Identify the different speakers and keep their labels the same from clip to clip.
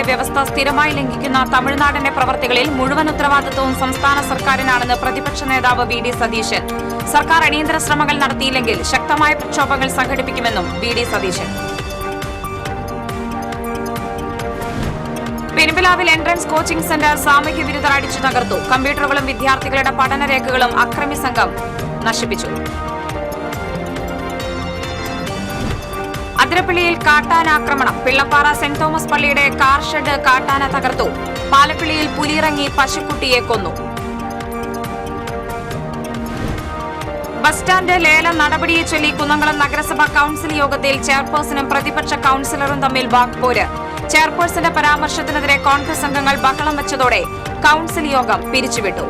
Speaker 1: കരാറിലെ വ്യവസ്ഥ സ്ഥിരമായി ലംഘിക്കുന്ന തമിഴ്നാടിന്റെ പ്രവർത്തികളിൽ മുഴുവൻ ഉത്തരവാദിത്വവും സംസ്ഥാന സർക്കാരിനാണെന്ന് പ്രതിപക്ഷ നേതാവ് വി.ഡി. സതീശൻ. സർക്കാർ അടിയന്തര ശ്രമങ്ങൾ നടത്തിയില്ലെങ്കിൽ ശക്തമായ പ്രക്ഷോഭങ്ങൾ സംഘടിപ്പിക്കുമെന്നും വി.ഡി. സതീശൻ. പെരുമ്പിലാവിൽ എൻട്രൻസ് കോച്ചിംഗ് സെന്റർ സാമൂഹ്യ വിരുദ്ധർ അടിച്ചു തകർത്തു. കമ്പ്യൂട്ടറുകളും വിദ്യാർത്ഥികളുടെ പഠനരേഖകളും അക്രമി സംഘം നശിപ്പിച്ചു. അതിരപ്പള്ളിയിൽ കാട്ടാനാക്രമണം. പിള്ളപ്പാറ സെന്റ് തോമസ് പള്ളിയുടെ കാർ ഷെഡ് കാട്ടാന തകർത്തു. പാലപ്പിള്ളിയിൽ പുലിയിറങ്ങി പശുക്കുട്ടിയെ കൊന്നു. ബസ് സ്റ്റാൻഡ് ലേലം നടപടിയെ ചൊല്ലി കുന്നംകുളം നഗരസഭാ കൌൺസിൽ യോഗത്തിൽ ചെയർപേഴ്സണും പ്രതിപക്ഷ കൌൺസിലറും തമ്മിൽ വാക്പോര്. ചെയർപേഴ്സന്റെ പരാമർശത്തിനെതിരെ കോൺഗ്രസ് അംഗങ്ങൾ ബഹളം വെച്ചതോടെ കൌൺസിൽ യോഗം പിരിച്ചുവിട്ടു.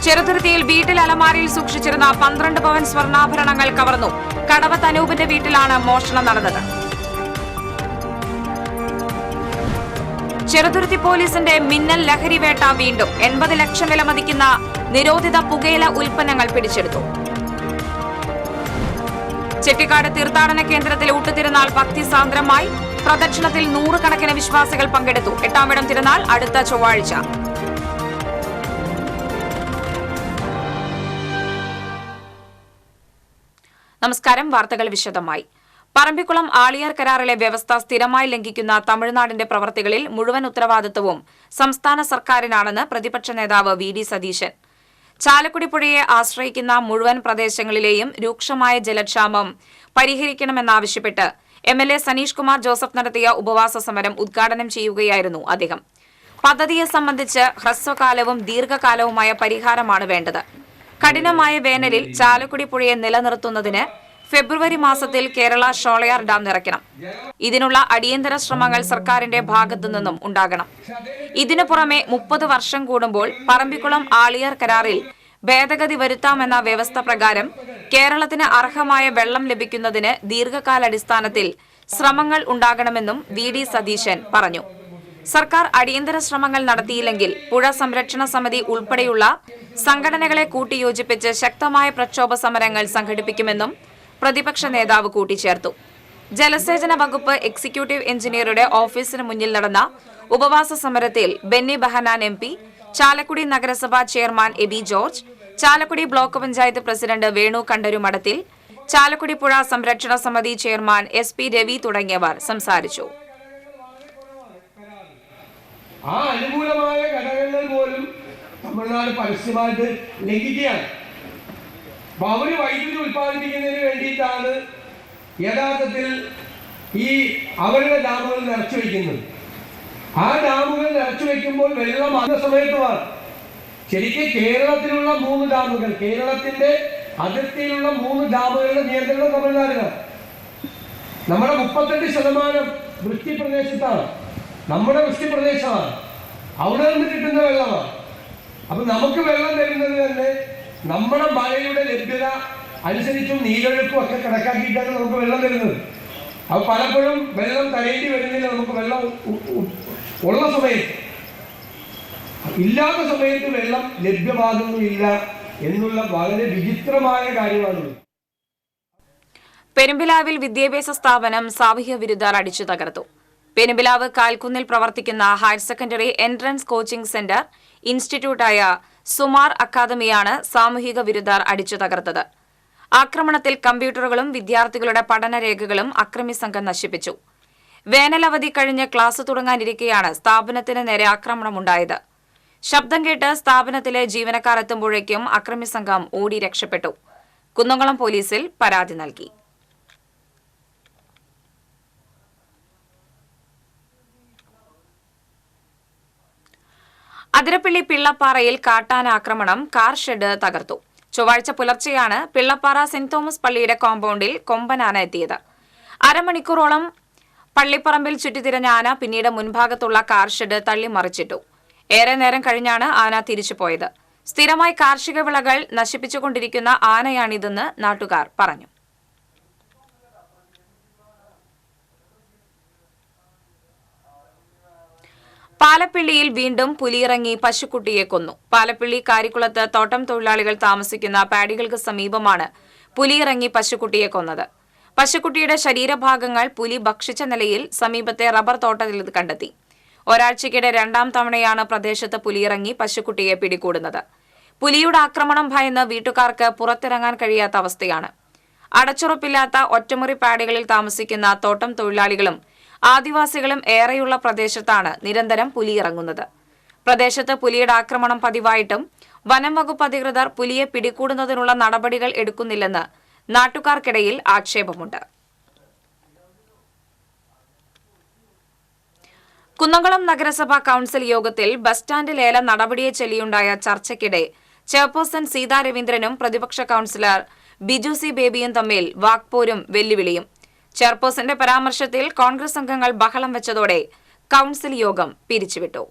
Speaker 1: ചെറുതുരുത്തിയിൽ വീട്ടിൽ അലമാരയിൽ സൂക്ഷിച്ചിരുന്ന 12 പവൻ സ്വർണ്ണാഭരണങ്ങൾ കവർന്നു. കടവത്ത് അനൂപിന്റെ വീട്ടിലാണ് മോഷണം നടന്നത്. ചെറുതുരുത്തി പോലീസിന്റെ മിന്നൽ ലഹരിവേട്ട വീണ്ടും. 80 ലക്ഷം വില മതിക്കുന്ന നിരോധിത പുകയില ഉൽപ്പന്നങ്ങൾ പിടിച്ചെടുത്തു. ചെട്ടിക്കാട് തീർത്ഥാടന കേന്ദ്രത്തിൽ ഊട്ടുതിരുനാൾ ഭക്തിസാന്ദ്രമായി. പ്രദക്ഷിണത്തിൽ 100 കണക്കിന് വിശ്വാസികൾ പങ്കെടുത്തു. 8ാം വിടം തിരുനാൾ അടുത്ത ചൊവ്വാഴ്ച. നമസ്കാരം. വാർത്തകൾ വിശദമായി. പറമ്പിക്കുളം ആളിയാർ കരാറിലെ വ്യവസ്ഥ സ്ഥിരമായി ലംഘിക്കുന്ന തമിഴ്നാടിന്റെ പ്രവർത്തികളിൽ മുഴുവൻ ഉത്തരവാദിത്വവും സംസ്ഥാന സർക്കാരിനാണെന്ന് പ്രതിപക്ഷ നേതാവ് വി.ഡി. സതീശൻ. ചാലക്കുടി പുഴയെ ആശ്രയിക്കുന്ന മുഴുവൻ പ്രദേശങ്ങളിലെയും രൂക്ഷമായ ജലക്ഷാമം പരിഹരിക്കണമെന്നാവശ്യപ്പെട്ട് എംഎൽഎ സനീഷ് കുമാർ ജോസഫ് നടത്തിയ ഉപവാസ സമരം ഉദ്ഘാടനം ചെയ്യുകയായിരുന്നു അദ്ദേഹം. പദ്ധതിയെ സംബന്ധിച്ച് ഹ്രസ്വകാലവും ദീർഘകാലവുമായ പരിഹാരമാണ് വേണ്ടത്. കഠിനമായ വേനലിൽ ചാലക്കുടി പുഴയെ നിലനിർത്തുന്നതിന് ഫെബ്രുവരി മാസത്തിൽ കേരള ഷോളയാർ ഡാം നിറയ്ക്കണം. ഇതിനുള്ള അടിയന്തര ശ്രമങ്ങൾ സർക്കാരിന്റെ ഭാഗത്തു നിന്നും ഉണ്ടാകണം. ഇതിനു പുറമെ 30 വർഷം കൂടുമ്പോൾ പറമ്പിക്കുളം ആളിയാർ കരാറിൽ ഭേദഗതി വരുത്താമെന്ന വ്യവസ്ഥ പ്രകാരം കേരളത്തിന് അർഹമായ വെള്ളം ലഭിക്കുന്നതിന് ദീർഘകാലാടിസ്ഥാനത്തിൽ ശ്രമങ്ങൾ ഉണ്ടാകണമെന്നും വി.ഡി. സതീശൻ പറഞ്ഞു. സർക്കാർ അടിയന്തര ശ്രമങ്ങൾ നടത്തിയില്ലെങ്കിൽ പുഴ സംരക്ഷണ സമിതി ഉൾപ്പെടെയുള്ള സംഘടനകളെ കൂട്ടിയോജിപ്പിച്ച് ശക്തമായ പ്രക്ഷോഭ സമരങ്ങൾ സംഘടിപ്പിക്കുമെന്നും പ്രതിപക്ഷ നേതാവ് കൂട്ടിച്ചേർത്തു. ജലസേചന വകുപ്പ് എക്സിക്യൂട്ടീവ് എഞ്ചിനീയറുടെ ഓഫീസിന് മുന്നിൽ നടന്ന ഉപവാസ സമരത്തിൽ ബെന്നി ബെഹനാൻ എം.പി, ചാലക്കുടി നഗരസഭാ chairman Aby George, Chalakudy block panchayat president Venu Kandarumadathil, Chalakudy പുഴ സംരക്ഷണ സമിതി ചെയർമാൻ എസ്.പി. രവി തുടങ്ങിയവർ സംസാരിച്ചു.
Speaker 2: ആ അനുകൂലമായ ഘടകങ്ങൾ പോലും തമിഴ്നാട് പരസ്യമായിട്ട് ലംഘിക്കുകയാണ്. അപ്പൊ അവര് വൈദ്യുതി ഉത്പാദിപ്പിക്കുന്നതിന് വേണ്ടിയിട്ടാണ് യഥാർത്ഥത്തിൽ ഈ അവരുടെ ഡാമുകൾ നിറച്ചു വയ്ക്കുന്നത്. ആ ഡാമുകൾ നിറച്ചു വയ്ക്കുമ്പോൾ വെള്ളം ആ സമയത്തുമാണ്. ശരിക്കും കേരളത്തിലുള്ള 3 ഡാമുകൾ, കേരളത്തിന്റെ അതിർത്തിയിലുള്ള 3 ഡാമുകളുടെ നിയന്ത്രണം തമിഴ്നാടിനാണ്. നമ്മുടെ 38% വൃഷ്ടിപ്രദേശത്താണ്, നമ്മുടെ വൃഷ്ടിപ്രദേശമാണ്. അവിടെ നിന്ന് കിട്ടുന്ന വെള്ളമാണ്. അപ്പൊ നമുക്ക് വെള്ളം തരുന്നത് തന്നെ നമ്മുടെ മഴയുടെ ലഭ്യത അനുസരിച്ചും നീരൊഴുക്കും ഒക്കെ കണക്കാക്കിയിട്ടാണ് നമുക്ക് വെള്ളം തരുന്നത്. അപ്പൊ പലപ്പോഴും വെള്ളം തരേണ്ടി വരുന്നില്ല. നമുക്ക് വെള്ളം ഉള്ള സമയത്ത്, ഇല്ലാത്ത സമയത്ത് വെള്ളം ലഭ്യമാകുന്നില്ല എന്നുള്ള വളരെ വിചിത്രമായ കാര്യമാണ്.
Speaker 1: പെരുമ്പിലാവിൽ വിദ്യാഭ്യാസ സ്ഥാപനം സാമൂഹ്യ വിരുദ്ധർ അടിച്ചു തകർത്തു. പെരുമ്പിലാവ് കാൽക്കുന്നിൽ പ്രവർത്തിക്കുന്ന higher secondary entrance coaching centre ഇൻസ്റ്റിറ്റ്യൂട്ടായ സുമാർ അക്കാദമിയാണ് സാമൂഹിക വിരുദ്ധർ അടിച്ചു തകർത്തത്. ആക്രമണത്തിൽ കമ്പ്യൂട്ടറുകളും വിദ്യാർത്ഥികളുടെ പഠനരേഖകളും അക്രമി സംഘം നശിപ്പിച്ചു. വേനലവധി കഴിഞ്ഞ് ക്ലാസ് തുടങ്ങാനിരിക്കെയാണ് സ്ഥാപനത്തിന് നേരെ ആക്രമണമുണ്ടായത്. ശബ്ദം കേട്ട് സ്ഥാപനത്തിലെ ജീവനക്കാർ എത്തുമ്പോഴേക്കും അക്രമി സംഘം ഓടി രക്ഷപ്പെട്ടു. കുന്നംകുളം പോലീസിൽ പരാതി നൽകി. അതിരപ്പള്ളി പിള്ളപ്പാറയിൽ കാട്ടാനാക്രമണം, കാർ ഷെഡ് തകർത്തു. ചൊവ്വാഴ്ച പുലർച്ചെയാണ് പിള്ളപ്പാറ സെന്റ് തോമസ് പള്ളിയുടെ കോമ്പൗണ്ടിൽ കൊമ്പനാന എത്തിയത്. അരമണിക്കൂറോളം പള്ളിപ്പറമ്പിൽ ചുറ്റിത്തിരിഞ്ഞ ആന പിന്നീട് മുൻഭാഗത്തുള്ള കാർ ഷെഡ് തള്ളിമറിച്ചിട്ടു. ഏറെ നേരം കഴിഞ്ഞാണ് ആന തിരിച്ചുപോയത്. സ്ഥിരമായി കാർഷിക വിളകൾ നശിപ്പിച്ചുകൊണ്ടിരിക്കുന്ന ആനയാണിതെന്ന് നാട്ടുകാർ പറഞ്ഞു. പാലപ്പിള്ളിയിൽ വീണ്ടും പുലിയിറങ്ങി പശുക്കുട്ടിയെ കൊന്നു. പാലപ്പിള്ളി കാരിക്കുളത്ത് തോട്ടം തൊഴിലാളികൾ താമസിക്കുന്ന പാഡികൾക്ക് സമീപമാണ് പുലിയിറങ്ങി പശുക്കുട്ടിയെ കൊന്നത്. പശുക്കുട്ടിയുടെ ശരീരഭാഗങ്ങൾ പുലി ഭക്ഷിച്ച നിലയിൽ സമീപത്തെ റബ്ബർ തോട്ടത്തിൽ കണ്ടെത്തി. ഒരാഴ്ചയ്ക്കിടെ 2ാം തവണയാണ് പ്രദേശത്ത് പുലിയിറങ്ങി പശുക്കുട്ടിയെ പിടികൂടുന്നത്. പുലിയുടെ ആക്രമണം ഭയന്ന് വീട്ടുകാർക്ക് പുറത്തിറങ്ങാൻ കഴിയാത്ത അവസ്ഥയാണ്. അടച്ചുറപ്പില്ലാത്ത ഒറ്റമുറി പാടികളിൽ താമസിക്കുന്ന തോട്ടം തൊഴിലാളികളും ആദിവാസികളും ഏറെയുള്ള പ്രദേശത്താണ് നിരന്തരം പുലിയിറങ്ങുന്നത്. പ്രദേശത്ത് പുലിയുടെ ആക്രമണം പതിവായിട്ടും വനം വകുപ്പ് അധികൃതർ പുലിയെ പിടികൂടുന്നതിനുള്ള നടപടികൾ എടുക്കുന്നില്ലെന്ന് നാട്ടുകാർക്കിടയിൽ ആക്ഷേപമുണ്ട്. കുന്നംകുളം നഗരസഭാ കൌൺസിൽ യോഗത്തിൽ ബസ് സ്റ്റാൻഡ് ലേല നടപടിയെ ചൊല്ലിയുണ്ടായ ചർച്ചയ്ക്കിടെ ചെയർപേഴ്സൺ സീതാ രവീന്ദ്രനും പ്രതിപക്ഷ കൌൺസിലർ ബിജു സി ബേബിയും തമ്മിൽ വാക്പോരും വെല്ലുവിളിയും. ചെയർപേഴ്സന്റെ പരാമർശത്തിൽ കോൺഗ്രസ് അംഗങ്ങൾ ബഹളം വെച്ചതോടെ കൌൺസിൽ യോഗം പിരിച്ചുവിട്ടു.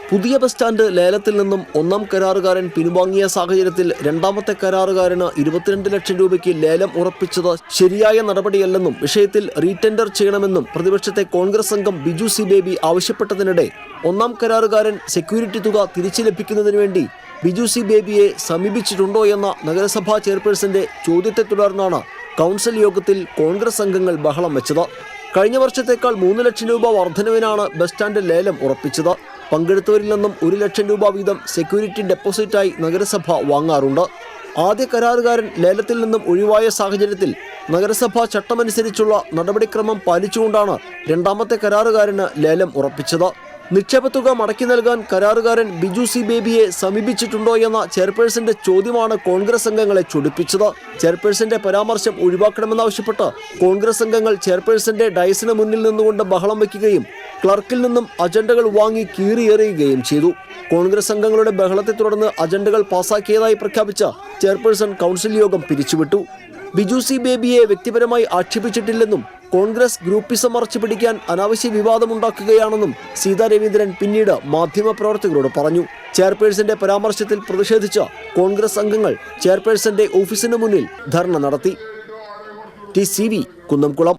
Speaker 3: പുതിയ ബസ് സ്റ്റാൻഡ് ലേലത്തിൽ നിന്നും 1ാം കരാറുകാരൻ പിൻവാങ്ങിയ സാഹചര്യത്തിൽ 2ാമത്തെ കരാറുകാരന് 22 ലക്ഷം രൂപയ്ക്ക് ലേലം ഉറപ്പിച്ചത് ശരിയായ നടപടിയല്ലെന്നും വിഷയത്തിൽ റീടെൻഡർ ചെയ്യണമെന്നും പ്രതിപക്ഷത്തെ കോൺഗ്രസ് അംഗം ബിജു സി ബേബി ആവശ്യപ്പെട്ടതിനിടെ 1ാം കരാറുകാരൻ സെക്യൂരിറ്റി തുക തിരിച്ചു ലഭിക്കുന്നതിന് വേണ്ടി ബിജു സി ബേബിയെ സമീപിച്ചിട്ടുണ്ടോ എന്ന നഗരസഭാ ചെയർപേഴ്സന്റെ ചോദ്യത്തെ തുടർന്നാണ് കൌൺസിൽ യോഗത്തിൽ കോൺഗ്രസ് അംഗങ്ങൾ ബഹളം വെച്ചത്. കഴിഞ്ഞ വർഷത്തേക്കാൾ 3 ലക്ഷം രൂപ വർധനവിനാണ് ബസ് സ്റ്റാൻഡ് ലേലം ഉറപ്പിച്ചത്. പങ്കെടുത്തവരിൽ നിന്നും 1 ലക്ഷം രൂപ വീതം സെക്യൂരിറ്റി ഡെപ്പോസിറ്റായി നഗരസഭ വാങ്ങാറുണ്ട്. ആദ്യ കരാറുകാരൻ ലേലത്തിൽ നിന്നും ഒഴിവായ സാഹചര്യത്തിൽ നഗരസഭാ ചട്ടമനുസരിച്ചുള്ള നടപടിക്രമം പാലിച്ചുകൊണ്ടാണ് 2ാമത്തെ കരാറുകാരന് ലേലം ഉറപ്പിച്ചത്. നിക്ഷേപത്തുക മടക്കി നൽകാൻ കരാറുകാരൻ ബിജു സി ബേബിയെ സമീപിച്ചിട്ടുണ്ടോ എന്ന ചെയർപേഴ്സന്റെ ചോദ്യമാണ് കോൺഗ്രസ് അംഗങ്ങളെ ചൊടിപ്പിച്ചത്. ചെയർപേഴ്സന്റെ പരാമർശം ഒഴിവാക്കണമെന്നാവശ്യപ്പെട്ട് കോൺഗ്രസ് അംഗങ്ങൾ ചെയർപേഴ്സന്റെ ഡയസിന് മുന്നിൽ നിന്നുകൊണ്ട് ബഹളം വയ്ക്കുകയും ക്ലർക്കിൽ നിന്നും അജണ്ടകൾ വാങ്ങി കീറിയെറിയുകയും ചെയ്തു. കോൺഗ്രസ് അംഗങ്ങളുടെ ബഹളത്തെ തുടർന്ന് അജണ്ടകൾ പാസാക്കിയതായി പ്രഖ്യാപിച്ച ചെയർപേഴ്സൺ കൌൺസിൽ യോഗം പിരിച്ചുവിട്ടു. ബിജു സി ബേബിയെ വ്യക്തിപരമായി ആക്ഷേപിച്ചിട്ടില്ലെന്നും കോൺഗ്രസ് ഗ്രൂപ്പിസം മറച്ചു പിടിക്കാൻ അനാവശ്യ വിവാദമുണ്ടാക്കുകയാണെന്നും സീതാ രവീന്ദ്രൻ പിന്നീട് മാധ്യമപ്രവർത്തകരോട് പറഞ്ഞു. ചെയർപേഴ്സന്റെ പരാമർശത്തിൽ പ്രതിഷേധിച്ച കോൺഗ്രസ് അംഗങ്ങൾ ചെയർപേഴ്സന്റെ ഓഫീസിന് മുന്നിൽ ധർണ നടത്തി. TCV കുന്നംകുളം.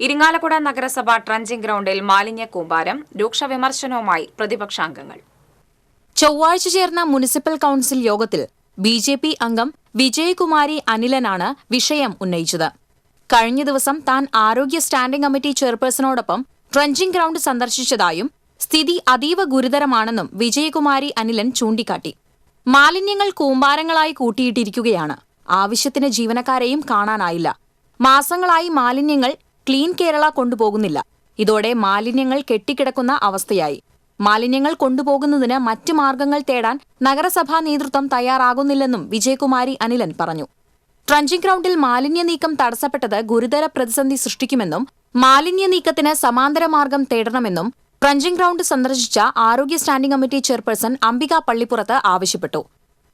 Speaker 1: ഇരിങ്ങാലക്കുട നഗരസഭ ട്രഞ്ചിംഗ് ഗ്രൗണ്ടിൽ മാലിന്യ കൂമ്പാരം, രൂക്ഷ വിമർശനവുമായി പ്രതിപക്ഷാംഗങ്ങൾ.
Speaker 4: ചൊവ്വാഴ്ച ചേർന്ന മുനിസിപ്പൽ കൌൺസിൽ യോഗത്തിൽ BJP അംഗം വിജയകുമാരി അനിലനാണ് വിഷയം ഉന്നയിച്ചത്. കഴിഞ്ഞ ദിവസം താൻ ആരോഗ്യ സ്റ്റാൻഡിംഗ് കമ്മിറ്റി ചെയർപേഴ്സണോടൊപ്പം ട്രഞ്ചിംഗ് ഗ്രൗണ്ട് സന്ദർശിച്ചതായും സ്ഥിതി അതീവ ഗുരുതരമാണെന്നും വിജയകുമാരി അനിലൻ ചൂണ്ടിക്കാട്ടി. മാലിന്യങ്ങൾ കൂമ്പാരങ്ങളായി കൂട്ടിയിട്ടിരിക്കുകയാണ്. ആവശ്യത്തിന് ജീവനക്കാരെയും കാണാനായില്ല. മാസങ്ങളായി മാലിന്യങ്ങൾ ക്ലീൻ കേരള കൊണ്ടുപോകുന്നില്ല. ഇതോടെ മാലിന്യങ്ങൾ കെട്ടിക്കിടക്കുന്ന അവസ്ഥയായി. മാലിന്യങ്ങൾ കൊണ്ടുപോകുന്നതിന് മറ്റ് മാർഗങ്ങൾ തേടാൻ നഗരസഭാ നേതൃത്വം തയ്യാറാകുന്നില്ലെന്നും വിജയകുമാരി അനിലൻ പറഞ്ഞു. ട്രഞ്ചിംഗ് ഗ്രൗണ്ടിൽ മാലിന്യ നീക്കം തടസ്സപ്പെട്ടത് ഗുരുതര പ്രതിസന്ധി സൃഷ്ടിക്കുമെന്നും മാലിന്യ നീക്കത്തിന് സമാന്തര മാർഗം തേടണമെന്നും ട്രഞ്ചിംഗ് ഗ്രൗണ്ട് സന്ദർശിച്ച ആരോഗ്യ സ്റ്റാൻഡിംഗ് കമ്മിറ്റി ചെയർപേഴ്സൺ അംബിക പള്ളിപ്പുറത്ത് ആവശ്യപ്പെട്ടു.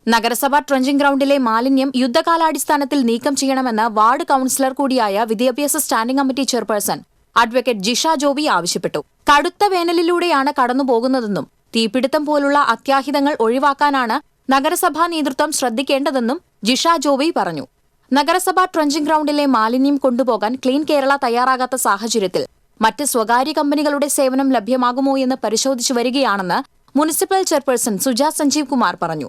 Speaker 4: നഗരസഭ ട്രഞ്ചിംഗ് ഗ്രൗണ്ടിലെ മാലിന്യം യുദ്ധകാലാടിസ്ഥാനത്തിൽ നീക്കം ചെയ്യണമെന്ന് വാർഡ് കൌൺസിലർ കൂടിയായ വിദ്യാഭ്യാസ standing committee chairperson advocate Jisha Joby ആവശ്യപ്പെട്ടു. കടുത്ത വേനലിലൂടെയാണ് കടന്നുപോകുന്നതെന്നും തീപിടുത്തം പോലുള്ള അത്യാഹിതങ്ങൾ ഒഴിവാക്കാനാണ് നഗരസഭാ നേതൃത്വം ശ്രദ്ധിക്കേണ്ടതെന്നും ജിഷ ജോബി പറഞ്ഞു. നഗരസഭാ ട്രഞ്ചിംഗ് ഗ്രൗണ്ടിലെ മാലിന്യം കൊണ്ടുപോകാൻ ക്ലീൻ കേരള തയ്യാറാകാത്ത സാഹചര്യത്തിൽ മറ്റ് സ്വകാര്യ കമ്പനികളുടെ സേവനം ലഭ്യമാകുമോ എന്ന് പരിശോധിച്ചു വരികയാണെന്ന് മുനിസിപ്പൽ ചെയർപേഴ്സൺ സുജ സഞ്ജീവ് കുമാർ പറഞ്ഞു.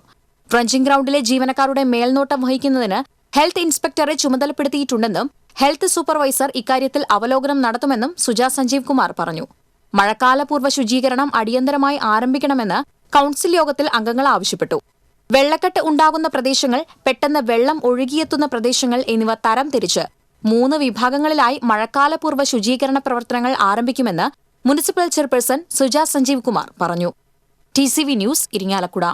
Speaker 4: ട്രഞ്ചിംഗ് ഗ്രൗണ്ടിലെ ജീവനക്കാരുടെ മേൽനോട്ടം വഹിക്കുന്നതിന് ഹെൽത്ത് ഇൻസ്പെക്ടറെ ചുമതലപ്പെടുത്തിയിട്ടുണ്ടെന്നും ഹെൽത്ത് സൂപ്പർവൈസർ ഇക്കാര്യത്തിൽ അവലോകനം നടത്തുമെന്നും സുജ സഞ്ജീവ് കുമാർ പറഞ്ഞു. മഴക്കാലപൂർവ്വ ശുചീകരണം അടിയന്തരമായി ആരംഭിക്കണമെന്ന് കൌൺസിൽ യോഗത്തിൽ അംഗങ്ങൾ ആവശ്യപ്പെട്ടു. വെള്ളക്കെട്ട് ഉണ്ടാകുന്ന പ്രദേശങ്ങൾ, പെട്ടെന്ന് വെള്ളം ഒഴുകിയെത്തുന്ന പ്രദേശങ്ങൾ എന്നിവ തരംതിരിച്ച് 3 വിഭാഗങ്ങളിലായി മഴക്കാലപൂർവ്വ ശുചീകരണ പ്രവർത്തനങ്ങൾ ആരംഭിക്കുമെന്ന് മുനിസിപ്പൽ ചെയർപേഴ്സൺ സുജ സഞ്ജീവ് കുമാർ പറഞ്ഞു. TCV news Irinjalakuda.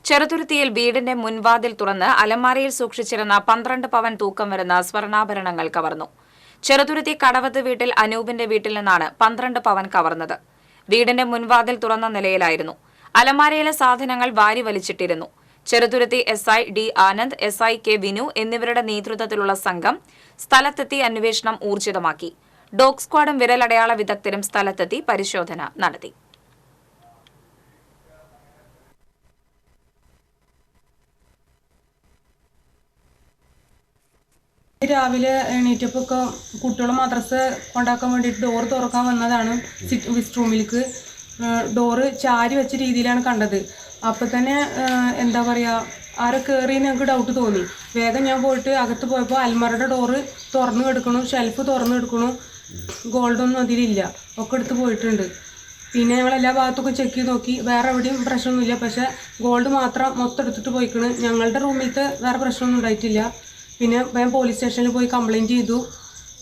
Speaker 1: ചെറുതുരുത്തിയിൽ വീടിന്റെ മുൻവാതിൽ തുറന്ന് അലമാരയിൽ സൂക്ഷിച്ചിരുന്ന 12 പവൻ തൂക്കം വരുന്ന സ്വർണ്ണാഭരണങ്ങൾ കവർന്നു. ചെറുതുരുത്തി കടവത്ത് വീട്ടിൽ അനൂപിന്റെ വീട്ടിൽ നിന്നാണ് 12 പവൻ കവർന്നത്. വീടിന്റെ മുൻവാതിൽ തുറന്ന നിലയിലായിരുന്നു. അലമാരയിലെ സാധനങ്ങൾ വാരി വലിച്ചിട്ടിരുന്നു. Cheruthuruthy SI D Anand, SI K Vinu എന്നിവരുടെ നേതൃത്വത്തിലുള്ള സംഘം സ്ഥലത്തെത്തി അന്വേഷണം ഊർജിതമാക്കി. ഡോഗ് സ്ക്വാഡും വിരലടയാള വിദഗ്ധരും സ്ഥലത്തെത്തി പരിശോധന നടത്തി.
Speaker 5: രാവിലെ എണീറ്റപ്പോൾ കുട്ടികൾ മദ്രസ കൊണ്ടാക്കാൻ വേണ്ടിയിട്ട് ഡോർ തുറക്കാൻ വന്നതാണ്. വിസ്റ്റ് റൂമിലേക്ക് ഡോറ് ചാരി വെച്ച രീതിയിലാണ് കണ്ടത്. അപ്പോൾ തന്നെ എന്താ പറയുക, ആരോ കയറിയെന്ന് ഞങ്ങൾക്ക് ഡൗട്ട് തോന്നി. വേഗം ഞാൻ പോയിട്ട് അകത്ത് പോയപ്പോൾ അൽമറയുടെ ഡോറ് തുറന്നു കിടക്കണു, ഷെൽഫ് തുറന്നു കിടക്കണു, ഗോൾഡൊന്നും അതിലില്ല, ഒക്കെ എടുത്ത് പോയിട്ടുണ്ട്. പിന്നെ ഞങ്ങൾ എല്ലാ ഭാഗത്തൊക്കെ ചെക്ക് ചെയ്ത് നോക്കി, വേറെ എവിടെയും പ്രശ്നമൊന്നുമില്ല. പക്ഷേ ഗോൾഡ് മാത്രം മൊത്തം എടുത്തിട്ട് പോയിക്കണ്. ഞങ്ങളുടെ റൂമിലത്തെ വേറെ പ്രശ്നമൊന്നും ഉണ്ടായിട്ടില്ല. പിന്നെ ഞാൻ പോലീസ് സ്റ്റേഷനിൽ പോയി കംപ്ലയിൻറ്റ് ചെയ്തു.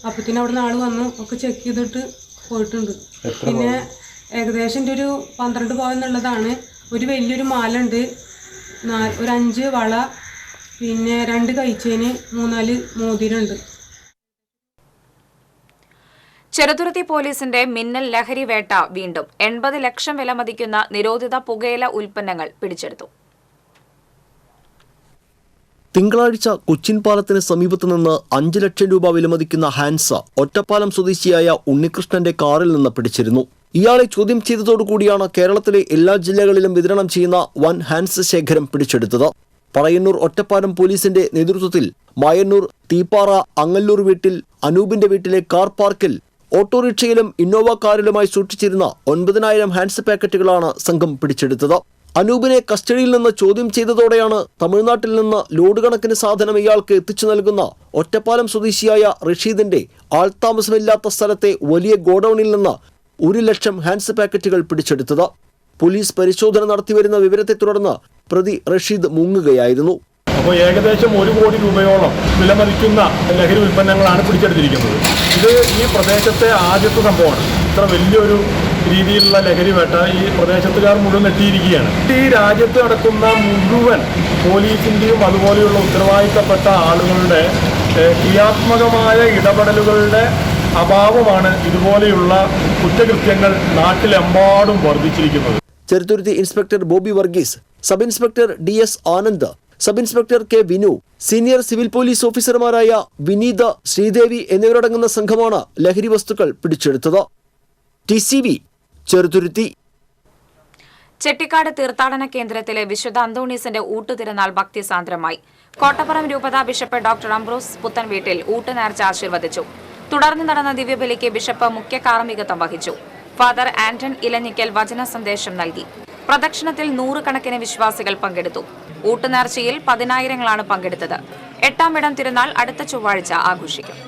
Speaker 5: അപ്പത്തിന് അവിടെ നിന്ന് ആൾ വന്നു, ഒക്കെ ചെക്ക് ചെയ്തിട്ട് പോയിട്ടുണ്ട്. പിന്നെ ഏകദേശം ഒരു 12 പവൻ എന്നുള്ളതാണ്. ഒരു വലിയൊരു മാല ഉണ്ട്, ഒരു 5 വള, പിന്നെ 2 കൈച്ചേന്, 3-4 മോതിരമുണ്ട്.
Speaker 1: ചെറുതുരുത്തി പോലീസിന്റെ മിന്നൽ ലഹരി വേട്ട വീണ്ടും 80 ലക്ഷം വില മതിക്കുന്ന നിരോധിത പുകയില ഉൽപ്പന്നങ്ങൾ പിടിച്ചെടുത്തു.
Speaker 3: തിങ്കളാഴ്ച കൊച്ചിൻ പാലത്തിന് സമീപത്ത് നിന്ന് 5 ലക്ഷം രൂപ വിലമതിക്കുന്ന ഹാൻസ ഒറ്റപ്പാലം സ്വദേശിയായ ഉണ്ണികൃഷ്ണന്റെ കാറിൽ നിന്ന് പിടിച്ചിരുന്നു. ഇയാളെ ചോദ്യം ചെയ്തതോടുകൂടിയാണ് കേരളത്തിലെ എല്ലാ ജില്ലകളിലും വിതരണം ചെയ്യുന്ന വൻ ഹാൻസ് ശേഖരം പിടിച്ചെടുത്തത്. പറയന്നൂർ ഒറ്റപ്പാലം പോലീസിന്റെ നേതൃത്വത്തിൽ മായന്നൂർ, തീപ്പാറ, അങ്ങല്ലൂർ വീട്ടിൽ, അനൂപിന്റെ വീട്ടിലെ കാർ പാർക്കിൽ, ഓട്ടോറിക്ഷയിലും ഇന്നോവ കാറിലുമായി സൂക്ഷിച്ചിരുന്ന 9,000 ഹാൻസ് പാക്കറ്റുകളാണ് സംഘം പിടിച്ചെടുത്തത്. അനൂപിനെ കസ്റ്റഡിയിൽ നിന്ന് ചോദ്യം ചെയ്തതോടെയാണ് തമിഴ്നാട്ടിൽ നിന്ന് ലോഡ് കണക്കിന് സാധനം ഇയാൾക്ക് എത്തിച്ചു നൽകുന്ന ഒറ്റപ്പാലം സ്വദേശിയായ റഷീദിന്റെ ആൾതാമസമില്ലാത്ത സ്ഥലത്തെ വലിയ ഗോഡൌണിൽ നിന്ന് 1 ലക്ഷം ഹാൻസ് പാക്കറ്റുകൾ പിടിച്ചെടുത്തത്. പോലീസ് പരിശോധന നടത്തിവരുന്ന വിവരത്തെ തുടർന്ന് പ്രതി റഷീദ് മുങ്ങുകയായിരുന്നു.
Speaker 6: അപ്പോൾ ഏകദേശം 1 കോടി രൂപയോളം വിലമതിക്കുന്ന ലഹരി ഉൽപ്പന്നങ്ങളാണ് പിടിച്ചെടുത്തിരിക്കുന്നത്. ഇത് ഈ പ്രദേശത്തെ ആദ്യത്തെ സംഭവമാണ്. ഇത്ര വലിയൊരു രീതിയിലുള്ള ലഹരി വേട്ട ഈ പ്രദേശത്തുകാർ മുഴുവൻ എത്തിയിരിക്കുകയാണ്. ഈ രാജ്യത്ത് നടക്കുന്ന മുഴുവൻ പോലീസിൻ്റെയും അതുപോലെയുള്ള ഉത്തരവാദിത്തപ്പെട്ട ആളുകളുടെ ക്രിയാത്മകമായ ഇടപെടലുകളുടെ അഭാവമാണ് ഇതുപോലെയുള്ള കുറ്റകൃത്യങ്ങൾ നാട്ടിലെമ്പാടും വർദ്ധിച്ചിരിക്കുന്നത്.
Speaker 3: Cheruthuruthy inspector Bobby Varghese, sub inspector DS Anand, sub inspector K Vinu, senior civil police ഓഫീസർമാരായ വിനീത, ശ്രീദേവി എന്നിവരടങ്ങുന്ന സംഘമാണ് ലഹരി വസ്തുക്കൾ പിടിച്ചെടുത്തത്. TCV ചെറുതുരുത്തി.
Speaker 1: ചെട്ടിക്കാട് തീർത്ഥാടന കേന്ദ്രത്തിലെ വിശുദ്ധ അന്തോണീസിന്റെ ഊട്ടുതിരുനാൾ ഭക്തിസാന്ദ്രമായി. കോട്ടപ്പുറം രൂപതാ ബിഷപ്പ് ഡോക്ടർ അംബ്രോസ് പുത്തൻവീട്ടിൽ ഊട്ടുനേർച്ച ആശീർവദിച്ചു. തുടർന്ന് നടന്ന ദിവ്യബലിക്ക് ബിഷപ്പ് മുഖ്യ കാർമ്മികത്വം വഹിച്ചു. ഫാദർ ആന്റൺ ഇലഞ്ഞിക്കൽ വചന സന്ദേശം നൽകി. പ്രദക്ഷിണത്തിൽ 100 കണക്കിന് വിശ്വാസികൾ പങ്കെടുത്തു. ഊട്ടുനേർച്ചയിൽ 10,000ങ്ങളാണ് പങ്കെടുത്തത്. 8ാം ഇടം തിരുനാൾ അടുത്ത ചൊവ്വാഴ്ച ആഘോഷിക്കും.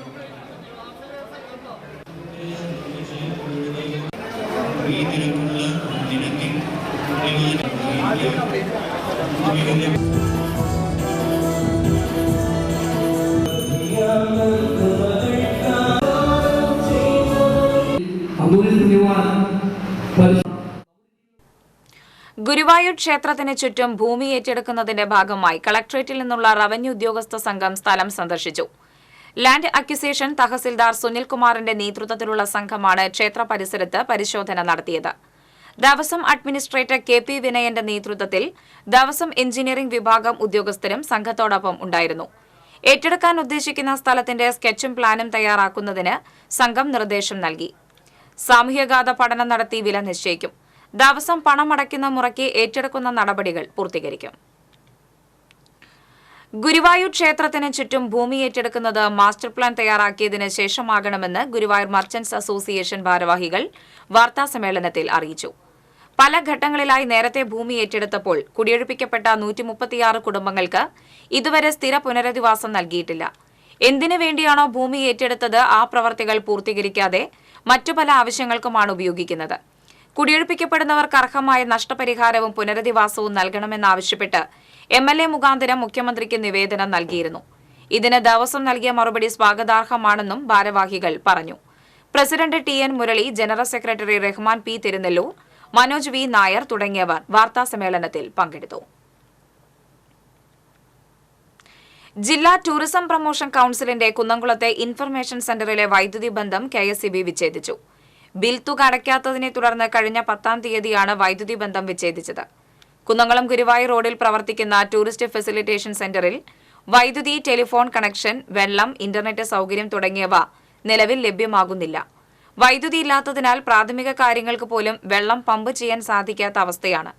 Speaker 1: ഗുരുവായൂർ ക്ഷേത്രത്തിന് ചുറ്റും ഭൂമി ഏറ്റെടുക്കുന്നതിന്റെ ഭാഗമായി കളക്ടറേറ്റിൽ നിന്നുള്ള റവന്യൂ ഉദ്യോഗസ്ഥ സംഘം സ്ഥലം സന്ദർശിച്ചു. ലാൻഡ് അക്വിസിഷൻ തഹസിൽദാർ സുനിൽകുമാറിന്റെ നേതൃത്വത്തിലുള്ള സംഘമാണ് ക്ഷേത്ര പരിസരത്ത് പരിശോധന നടത്തിയത്. ദേവസ്വം അഡ്മിനിസ്ട്രേറ്റർ KP വിനയന്റെ നേതൃത്വത്തിൽ ദേവസ്വം എഞ്ചിനീയറിംഗ് വിഭാഗം ഉദ്യോഗസ്ഥരും സംഘത്തോടൊപ്പം ഉണ്ടായിരുന്നു. ഏറ്റെടുക്കാൻ ഉദ്ദേശിക്കുന്ന സ്ഥലത്തിന്റെ സ്കെച്ചും പ്ലാനും തയ്യാറാക്കുന്നതിന് സംഘം നിർദ്ദേശം നൽകി. സാമൂഹ്യഘാത പഠനം നടത്തി വില നിശ്ചയിക്കും. ദേവസ്വം പണമടയ്ക്കുന്ന മുറയ്ക്ക് ഏറ്റെടുക്കുന്ന നടപടികൾ പൂർത്തീകരിക്കും. ഗുരുവായൂർ ക്ഷേത്രത്തിന് ചുറ്റും ഭൂമി ഏറ്റെടുക്കുന്നത് മാസ്റ്റർ പ്ലാൻ തയ്യാറാക്കിയതിന് ശേഷമാകണമെന്ന് ഗുരുവായൂർ മർച്ചന്റ്സ് അസോസിയേഷൻ ഭാരവാഹികൾ വാർത്താസമ്മേളനത്തിൽ അറിയിച്ചു. പല ഘട്ടങ്ങളിലായി നേരത്തെ ഭൂമി ഏറ്റെടുത്തപ്പോൾ കുടിയൊഴിപ്പിക്കപ്പെട്ട 136 കുടുംബങ്ങൾക്ക് ഇതുവരെ സ്ഥിര പുനരധിവാസം നൽകിയിട്ടില്ല. എന്തിനു വേണ്ടിയാണോ ഭൂമി ഏറ്റെടുത്തത് ആ പ്രവർത്തികൾ പൂർത്തീകരിക്കാതെ മറ്റു പല ആവശ്യങ്ങൾക്കുമാണ് ഉപയോഗിക്കുന്നത്. കുടിയൊഴിപ്പിക്കപ്പെടുന്നവർക്ക് അർഹമായ നഷ്ടപരിഹാരവും പുനരധിവാസവും നൽകണമെന്നാവശ്യപ്പെട്ട് MLA മുഖാന്തരം മുഖ്യമന്ത്രിക്ക് നിവേദനം നൽകിയിരുന്നു. ഇതിന് ദേവസ്വം നൽകിയ മറുപടി സ്വാഗതാർഹമാണെന്നും ഭാരവാഹികൾ പറഞ്ഞു. President TN Murali, general secretary Rahman P Thirunellur, Manoj V Nair തുടങ്ങിയവർ വാർത്താസമ്മേളനത്തിൽ പങ്കെടുത്തു. ജില്ലാ ടൂറിസം പ്രൊമോഷൻ കൌൺസിലിന്റെ കുന്നംകുളത്തെ ഇൻഫർമേഷൻ സെന്ററിലെ വൈദ്യുതി ബന്ധം KSEB വിച്ഛേദിച്ചു. ബിൽ തുക അടയ്ക്കാത്തതിനെ തുടർന്ന് കഴിഞ്ഞ 10-ാം തീയതിയാണ് വൈദ്യുതി ബന്ധം വിച്ഛേദിച്ചത്. കുന്നംകുളം ഗുരുവായൂർ റോഡിൽ പ്രവർത്തിക്കുന്ന ടൂറിസ്റ്റ് ഫെസിലിറ്റേഷൻ സെന്ററിൽ വൈദ്യുതി, ടെലിഫോൺ കണക്ഷൻ, വെള്ളം, ഇന്റർനെറ്റ് സൌകര്യം തുടങ്ങിയവ നിലവിൽ ലഭ്യമാകുന്നില്ല. വൈദ്യുതി ഇല്ലാത്തതിനാൽ പ്രാഥമിക കാര്യങ്ങൾക്ക് പോലും വെള്ളം പമ്പ് ചെയ്യാൻ സാധിക്കാത്ത അവസ്ഥയാണ്.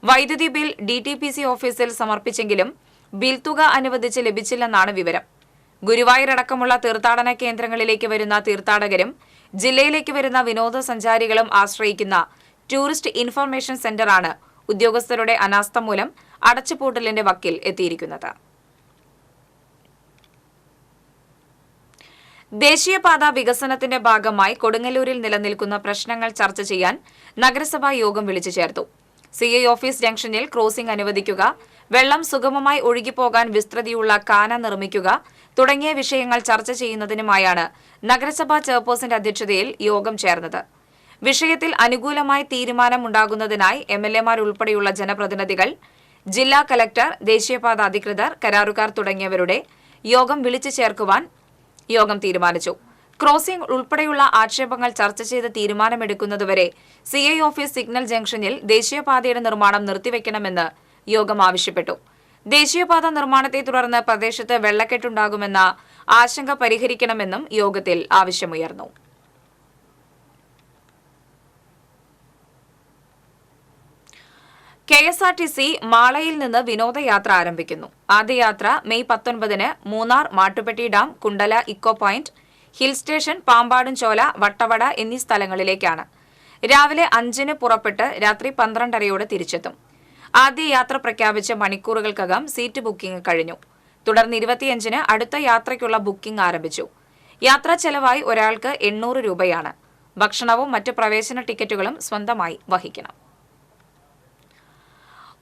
Speaker 1: വൈദ്യുതി ബിൽ DTPC ഓഫീസിൽ സമർപ്പിച്ചെങ്കിലും ബിൽ തുക അനുവദിച്ച് ലഭിച്ചില്ലെന്നാണ് വിവരം. ഗുരുവായൂരടക്കമുള്ള തീർത്ഥാടന കേന്ദ്രങ്ങളിലേക്ക് വരുന്ന തീർത്ഥാടകരും ജില്ലയിലേക്ക് വരുന്ന വിനോദസഞ്ചാരികളും ആശ്രയിക്കുന്ന ടൂറിസ്റ്റ് ഇൻഫർമേഷൻ സെന്ററാണ് ഉദ്യോഗസ്ഥരുടെ അനാസ്ഥ മൂലം അടച്ചുപൂട്ടലിന്റെ വക്കിൽ എത്തിയിരിക്കുന്നത്. ദേശീയപാത വികസനത്തിന്റെ ഭാഗമായി കൊടുങ്ങല്ലൂരിൽ നിലനിൽക്കുന്ന പ്രശ്നങ്ങൾ ചർച്ച ചെയ്യാൻ നഗരസഭാ യോഗം വിളിച്ചു ചേർത്തു. സിഐ ഓഫീസ് ജംഗ്ഷനിൽ ക്രോസിംഗ് അനുവദിക്കുക, വെള്ളം സുഗമമായി ഒഴുകിപ്പോകാൻ വിസ്തൃതിയുള്ള കാന നിർമ്മിക്കുക തുടങ്ങിയ വിഷയങ്ങൾ ചർച്ച ചെയ്യുന്നതിനുമായാണ് നഗരസഭാ ചെയർപേഴ്സന്റെ അധ്യക്ഷതയിൽ യോഗം ചേർന്നത്. വിഷയത്തിൽ അനുകൂലമായ തീരുമാനമുണ്ടാകുന്നതിനായി എംഎൽഎമാർ ഉൾപ്പെടെയുള്ള ജനപ്രതിനിധികൾ, ജില്ലാ കലക്ടർ, ദേശീയപാത അധികൃതർ, കരാറുകാർ തുടങ്ങിയവരുടെ യോഗം വിളിച്ചു ചേർക്കുവാൻ യോഗം തീരുമാനിച്ചു. ക്രോസിംഗ് ഉൾപ്പെടെയുള്ള ആക്ഷേപങ്ങൾ ചർച്ച ചെയ്ത് തീരുമാനമെടുക്കുന്നതുവരെ സിഐ ഓഫീസ് സിഗ്നൽ ജംഗ്ഷനിൽ ദേശീയപാതയുടെ നിർമ്മാണം നിർത്തിവെക്കണമെന്ന് യോഗം ആവശ്യപ്പെട്ടു. ദേശീയപാത നിർമ്മാണത്തെ തുടർന്ന് പ്രദേശത്ത് വെള്ളക്കെട്ടുണ്ടാകുമെന്ന ആശങ്ക പരിഹരിക്കണമെന്നും യോഗത്തിൽ ആവശ്യമുയർന്നു. KSRTC മാളയിൽ നിന്ന് വിനോദയാത്ര ആരംഭിക്കുന്നു. ആദ്യയാത്ര മെയ് 19-ന് Munnar, Mattupetty dam, Kundala eco point, hill station, Pambadumchola, Vattavada എന്നീ സ്ഥലങ്ങളിലേക്കാണ്. രാവിലെ 5-ന് പുറപ്പെട്ട് രാത്രി 12:30 തിരിച്ചെത്തും. ആദ്യ യാത്ര പ്രഖ്യാപിച്ച മണിക്കൂറുകൾക്കകം സീറ്റ് ബുക്കിംഗ് കഴിഞ്ഞു. തുടർന്ന് 25-ന് അടുത്ത യാത്രയ്ക്കുള്ള ബുക്കിംഗ് ആരംഭിച്ചു. യാത്രാ ചെലവായി ഒരാൾക്ക് 800 രൂപയാണ്. ഭക്ഷണവും മറ്റ് പ്രവേശന ടിക്കറ്റുകളും സ്വന്തമായി വഹിക്കണം.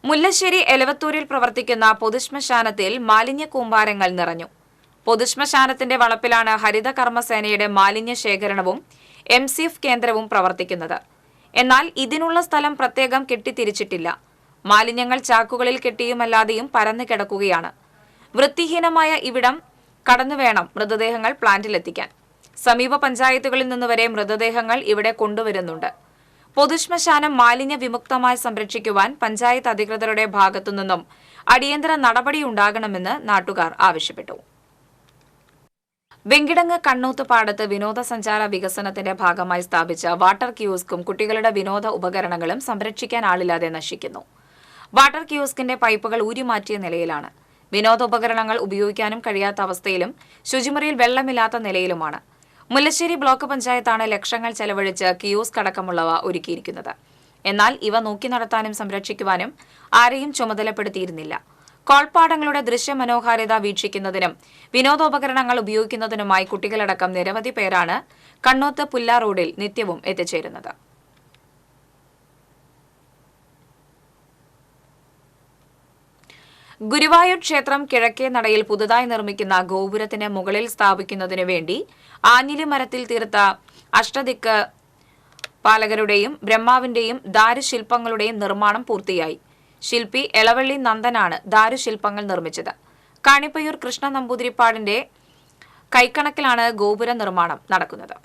Speaker 1: മുല്ലശ്ശേരി എലവത്തൂരിൽ പ്രവർത്തിക്കുന്ന പൊതുശ്മശാനത്തിൽ മാലിന്യ കൂമ്പാരങ്ങൾ നിറഞ്ഞു. പൊതുശ്മശാനത്തിന്റെ വളപ്പിലാണ് ഹരിത കർമ്മസേനയുടെ മാലിന്യ ശേഖരണവും MCF കേന്ദ്രവും പ്രവർത്തിക്കുന്നത്. എന്നാൽ ഇതിനുള്ള സ്ഥലം പ്രത്യേകം കെട്ടിത്തിരിച്ചിട്ടില്ല. മാലിന്യങ്ങൾ ചാക്കുകളിൽ കെട്ടിയുമല്ലാതെയും പരന്നു കിടക്കുകയാണ്. വൃത്തിഹീനമായ ഇവിടം കടന്നുവേണം മൃതദേഹങ്ങൾ പ്ലാന്റിലെത്തിക്കാൻ. സമീപ പഞ്ചായത്തുകളിൽ നിന്നുവരെ മൃതദേഹങ്ങൾ ഇവിടെ കൊണ്ടുവരുന്നുണ്ട്. പൊതുശ്മശാനം മാലിന്യ വിമുക്തമായി സംരക്ഷിക്കുവാൻ പഞ്ചായത്ത് അധികൃതരുടെ ഭാഗത്തുനിന്നും അടിയന്തര നടപടിയുണ്ടാകണമെന്ന് നാട്ടുകാർ ആവശ്യപ്പെട്ടു. വെങ്കിടങ്ങ് കണ്ണൂത്ത് പാടത്ത് വിനോദസഞ്ചാര വികസനത്തിന്റെ ഭാഗമായി സ്ഥാപിച്ച വാട്ടർ കിയോസ്കും കുട്ടികളുടെ വിനോദ ഉപകരണങ്ങളും സംരക്ഷിക്കാൻ ആളില്ലാതെ നശിക്കുന്നു. വാട്ടർ കിയോസ്കിന്റെ പൈപ്പുകൾ ഊരിമാറ്റിയ നിലയിലാണ്. വിനോദോപകരണങ്ങൾ ഉപയോഗിക്കാനും കഴിയാത്ത അവസ്ഥയിലും ശുചിമുറിയിൽ വെള്ളമില്ലാത്ത നിലയിലുമാണ്. മുല്ലശ്ശേരി ബ്ലോക്ക് പഞ്ചായത്താണ് ലക്ഷങ്ങൾ ചെലവഴിച്ച് കിയോസ്ക് അടക്കമുള്ളവ ഒരുക്കിയിരിക്കുന്നത്. എന്നാൽ ഇവ നോക്കി നടത്താനും സംരക്ഷിക്കുവാനും ആരെയും ചുമതലപ്പെടുത്തിയിരുന്നില്ല. കോൾപ്പാടങ്ങളുടെ ദൃശ്യമനോഹാരിത വീക്ഷിക്കുന്നതിനും വിനോദോപകരണങ്ങൾ ഉപയോഗിക്കുന്നതിനുമായി കുട്ടികളടക്കം നിരവധി പേരാണ് കണ്ണൂത്ത് പുല്ല റോഡിൽ നിത്യവും എത്തിച്ചേരുന്നത്. ഗുരുവായൂർ ക്ഷേത്രം കിഴക്കേ നടയിൽ പുതുതായി നിർമ്മിക്കുന്ന ഗോപുരത്തിന് മുകളിൽ സ്ഥാപിക്കുന്നതിനു വേണ്ടി ആഞ്ഞിലി മരത്തിൽ തീർത്ത അഷ്ടദിക്ക് പാലകരുടെയും ബ്രഹ്മാവിന്റെയും ദാരുശില്പങ്ങളുടെയും നിർമ്മാണം പൂർത്തിയായി. ശില്പി എളവള്ളി നന്ദനാണ് ദാരുശില്പങ്ങൾ നിർമ്മിച്ചത്. കാണിപ്പയ്യൂർ കൃഷ്ണ നമ്പൂതിരിപ്പാടിന്റെ കൈക്കണക്കിലാണ് ഗോപുര നിർമ്മാണം നടക്കുന്നത്.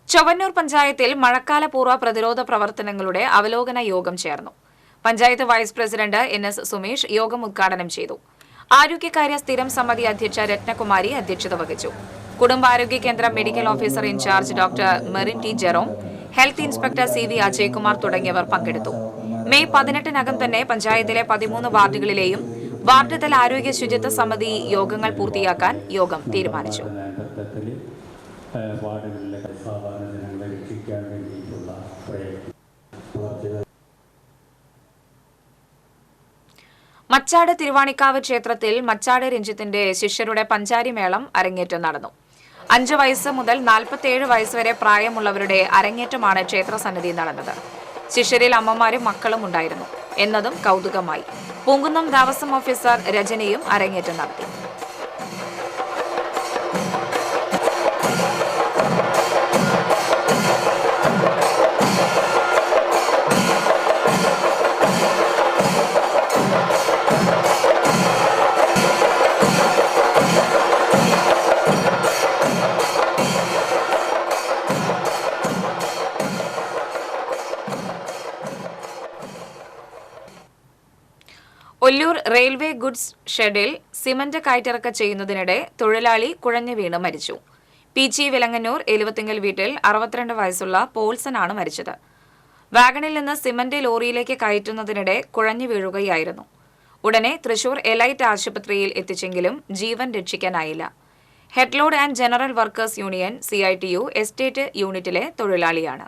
Speaker 1: ചൊവ്വന്നൂർ പഞ്ചായത്തിൽ മഴക്കാലപൂർവ്വ പ്രതിരോധ പ്രവർത്തനങ്ങളുടെ അവലോകന യോഗം ചേർന്നു. Panchayat vice president NS Sumesh യോഗം ഉദ്ഘാടനം ചെയ്തു. ആരോഗ്യകാര്യ സ്ഥിരം സമിതി അധ്യക്ഷ രത്നകുമാരി അധ്യക്ഷത വഹിച്ചു. കുടുംബാരോഗ്യ കേന്ദ്രം medical officer in charge doctor Merin T Jerome, health inspector CV Ajaykumar തുടങ്ങിയവർ പങ്കെടുത്തു. മെയ് 18-നകം തന്നെ പഞ്ചായത്തിലെ 13 വാർഡുകളിലെയും വാർഡ് തല ആരോഗ്യ ശുചിത്വ സമിതി യോഗങ്ങൾ പൂർത്തിയാക്കാൻ യോഗം തീരുമാനിച്ചു. മച്ചാട് തിരുവാണിക്കാവ് ക്ഷേത്രത്തിൽ മച്ചാട് രഞ്ജിത്തിന്റെ ശിഷ്യരുടെ പഞ്ചാരി മേളം അരങ്ങേറ്റം നടന്നു. 5 വയസ്സ് മുതൽ 47 വയസ്സ് വരെ പ്രായമുള്ളവരുടെ അരങ്ങേറ്റമാണ് ക്ഷേത്രസന്നിധി നടന്നത്. ശിഷ്യരിൽ അമ്മമാരും മക്കളും ഉണ്ടായിരുന്നു എന്നതും കൗതുകമായി. പൂങ്കുന്നം ദേവസ്വം ഓഫീസർ രജനിയും അരങ്ങേറ്റം നടത്തി. ഒല്ലൂർ റെയിൽവേ ഗുഡ്സ് ഷെഡിൽ സിമന്റ് കയറ്റിറക്ക ചെയ്യുന്നതിനിടെ തൊഴിലാളി കുഴഞ്ഞു വീണ് മരിച്ചു. PG വിലങ്ങന്നൂർ എലുവത്തിങ്കൽ വീട്ടിൽ 62 വയസ്സുള്ള പോൾസനാണ് മരിച്ചത്. വാഗണിൽ നിന്ന് സിമന്റ് ലോറിയിലേക്ക് കയറ്റുന്നതിനിടെ കുഴഞ്ഞു വീഴുകയായിരുന്നു. ഉടനെ തൃശൂർ എലൈറ്റ് ആശുപത്രിയിൽ എത്തിച്ചെങ്കിലും ജീവൻ രക്ഷിക്കാനായില്ല. Head load and general workers union CITU estate യൂണിറ്റിലെ തൊഴിലാളിയാണ്.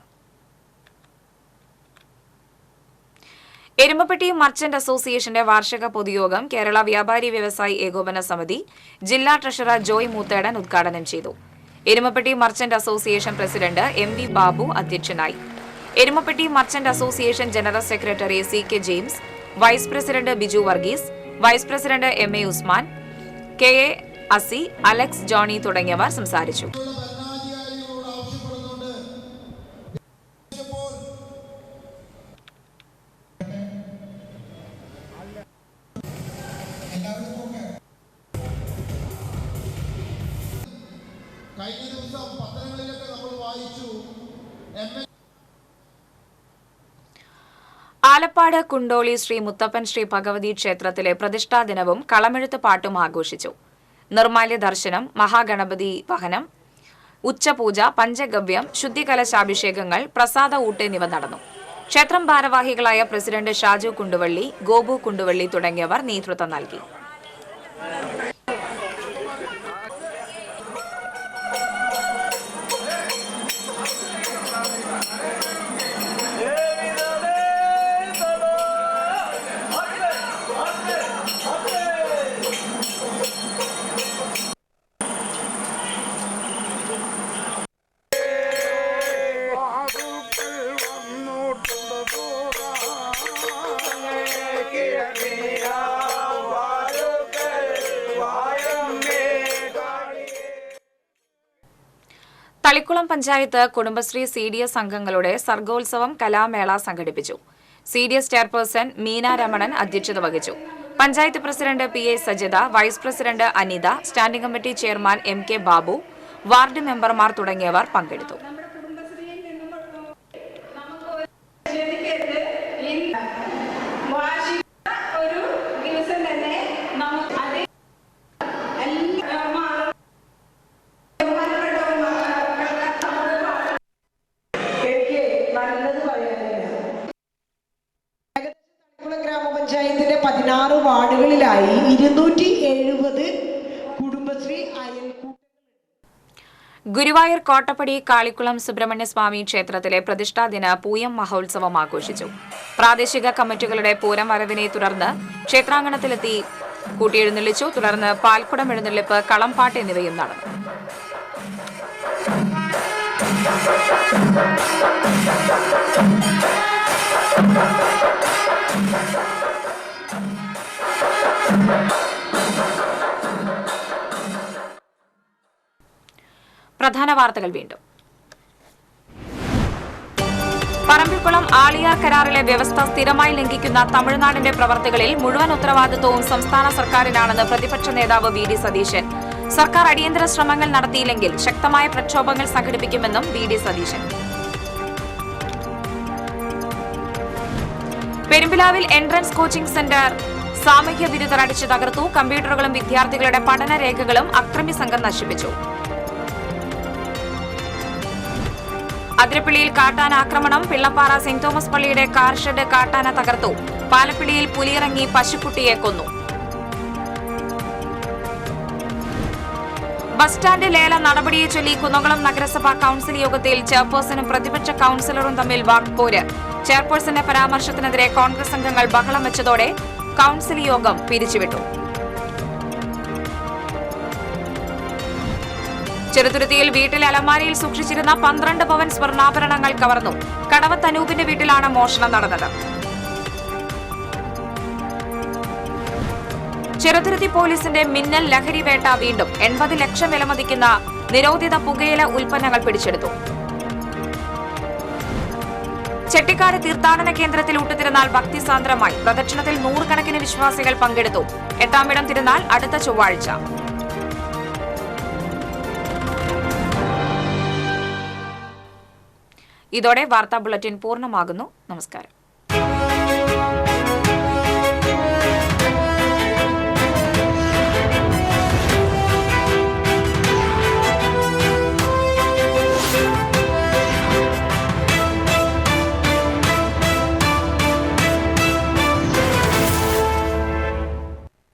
Speaker 1: എരുമപ്പെട്ടി മർച്ചന്റ് അസോസിയേഷന്റെ വാർഷിക പൊതുയോഗം കേരള വ്യാപാരി വ്യവസായി ഏകോപന സമിതി ജില്ലാ ട്രഷറർ ജോയ് മൂത്തേടൻ ഉദ്ഘാടനം ചെയ്തു. Erumapetty merchant association president MV Babu അധ്യക്ഷനായി. Erumapetty merchant association general secretary CK James, vice president Biju Varghese, vice president MA Usman, KA Asi, Alex Johnny തുടങ്ങിയവർ സംസാരിച്ചു.
Speaker 7: കഴിഞ്ഞ ദിവസം പത്രങ്ങളിലൊക്കെ നമ്മൾ വായിച്ചു.
Speaker 1: ആലപ്പാട് കുണ്ടോളി ശ്രീ മുത്തപ്പൻ ശ്രീ ഭഗവതി ക്ഷേത്രത്തിലെ പ്രതിഷ്ഠാ ദിനവും കളമെഴുത്ത് പാട്ടും ആഘോഷിച്ചു. നിർമാല്യ ദർശനം, മഹാഗണപതി വഹനം, ഉച്ചപൂജ, പഞ്ചഗവ്യം, ശുദ്ധികലശാഭിഷേകങ്ങൾ, പ്രസാദ ഊട്ട് എന്നിവ നടന്നു. ക്ഷേത്രം ഭാരവാഹികളായ പ്രസിഡന്റ് ഷാജു കുണ്ടുവള്ളി, ഗോപു കുണ്ടുവള്ളി തുടങ്ങിയവർ നേതൃത്വം നൽകി. തളിക്കുളം പഞ്ചായത്ത് കുടുംബശ്രീ CDS അംഗങ്ങളുടെ സർഗോത്സവം കലാമേള സംഘടിപ്പിച്ചു. CDS ചെയർപേഴ്സൺ മീന രമണൻ അധ്യക്ഷത വഹിച്ചു. Panchayat president PA Sajitha, vice president Anitha, standing committee chairman MK Babu, ward മെമ്പർമാർ തുടങ്ങിയവർ പങ്കെടുത്തു.
Speaker 8: ഗ്രാമപഞ്ചായത്തിലെ 16 വാർഡുകളിലായി 270 കുടുംബശ്രീ അയൽക്കൂട്ടങ്ങൾ.
Speaker 1: ഗുരുവായൂർ കോട്ടപ്പടി കാളിക്കുളം സുബ്രഹ്മണ്യസ്വാമി ക്ഷേത്രത്തിലെ പ്രതിഷ്ഠാദിന പൂയം മഹോത്സവം ആഘോഷിച്ചു. പ്രാദേശിക കമ്മിറ്റികളുടെ പൂരം വരവിനെ തുടർന്ന് ക്ഷേത്രാങ്കണത്തിലെത്തി കൂട്ടിയെഴുന്നള്ളിച്ചു. തുടർന്ന് പാൽക്കുടം എഴുന്നള്ളിപ്പ്, കളംപാട്ട് എന്നിവയും നടന്നു. പ്രധാന വാർത്തകൾ വീണ്ടും. പറമ്പിക്കുളം ആളിയാർ കരാറിലെ വ്യവസ്ഥ സ്ഥിരമായി ലംഘിക്കുന്ന തമിഴ്നാടിന്റെ പ്രവർത്തികളിൽ മുഴുവൻ ഉത്തരവാദിത്വവും സംസ്ഥാന സർക്കാരിനാണെന്ന് പ്രതിപക്ഷ നേതാവ് VD സതീശൻ. സർക്കാർ അടിയന്തര ശ്രമങ്ങൾ നടത്തിയില്ലെങ്കിൽ ശക്തമായ പ്രക്ഷോഭങ്ങൾ സംഘടിപ്പിക്കുമെന്നും VD സതീശൻ. പെരുമ്പിലാവിൽ എൻട്രൻസ് കോച്ചിംഗ് സെന്റർ സാമൂഹ്യ വിരുദ്ധർ അടിച്ചു തകർത്തു. കമ്പ്യൂട്ടറുകളും വിദ്യാർത്ഥികളുടെ പഠനരേഖകളും അക്രമി സംഘം നശിപ്പിച്ചു. അതിരപ്പിള്ളിയിൽ കാട്ടാന ആക്രമണം. പിള്ളപ്പാറ സെന്റ് തോമസ് പള്ളിയുടെ കാർ ഷെഡ് കാട്ടാന തകർത്തു. പാലപ്പിള്ളിയിൽ പുലിയിറങ്ങി പശുക്കുട്ടിയെ കൊന്നു. ബസ് സ്റ്റാൻഡ് ലേല നടപടിയെ ചൊല്ലി കുന്നംകുളം നഗരസഭാ കൌൺസിൽ യോഗത്തിൽ ചെയർപേഴ്സണും പ്രതിപക്ഷ കൌൺസിലറും തമ്മിൽ വാക്പോര്. ചെയർപേഴ്സന്റെ പരാമർശത്തിനെതിരെ കോൺഗ്രസ് അംഗങ്ങൾ ബഹളം വെച്ചതോടെ കൌൺസിൽ യോഗം പിരിച്ചുവിട്ടു. ചെറുതുരുത്തിയിൽ വീട്ടിലെ അലമാരയിൽ സൂക്ഷിച്ചിരുന്ന 12 പവൻ സ്വർണ്ണാഭരണങ്ങൾ കവർന്നു. കടവത്ത് അനൂപിന്റെ വീട്ടിലാണ് മോഷണം നടന്നത്. ചെറുതുരുത്തി പോലീസിന്റെ മിന്നൽ ലഹരി വേട്ട വീണ്ടും. 80 ലക്ഷം വിലമതിക്കുന്ന നിരോധിത പുകയില ഉൽപ്പന്നങ്ങൾ പിടിച്ചെടുത്തു. ചെട്ടിക്കാട് തീർത്ഥാടന കേന്ദ്രത്തിൽ ഊട്ടുതിരുനാൾ ഭക്തിസാന്ദ്രമായി. പ്രദക്ഷിണത്തിൽ 100 കണക്കിന് വിശ്വാസികൾ പങ്കെടുത്തു. 8ാം ഇടം തിരുനാൾ അടുത്ത ചൊവ്വാഴ്ച. ഇതോടെ വാർത്താ ബുള്ളറ്റിൻ പൂർണ്ണമാകുന്നു. നമസ്കാരം.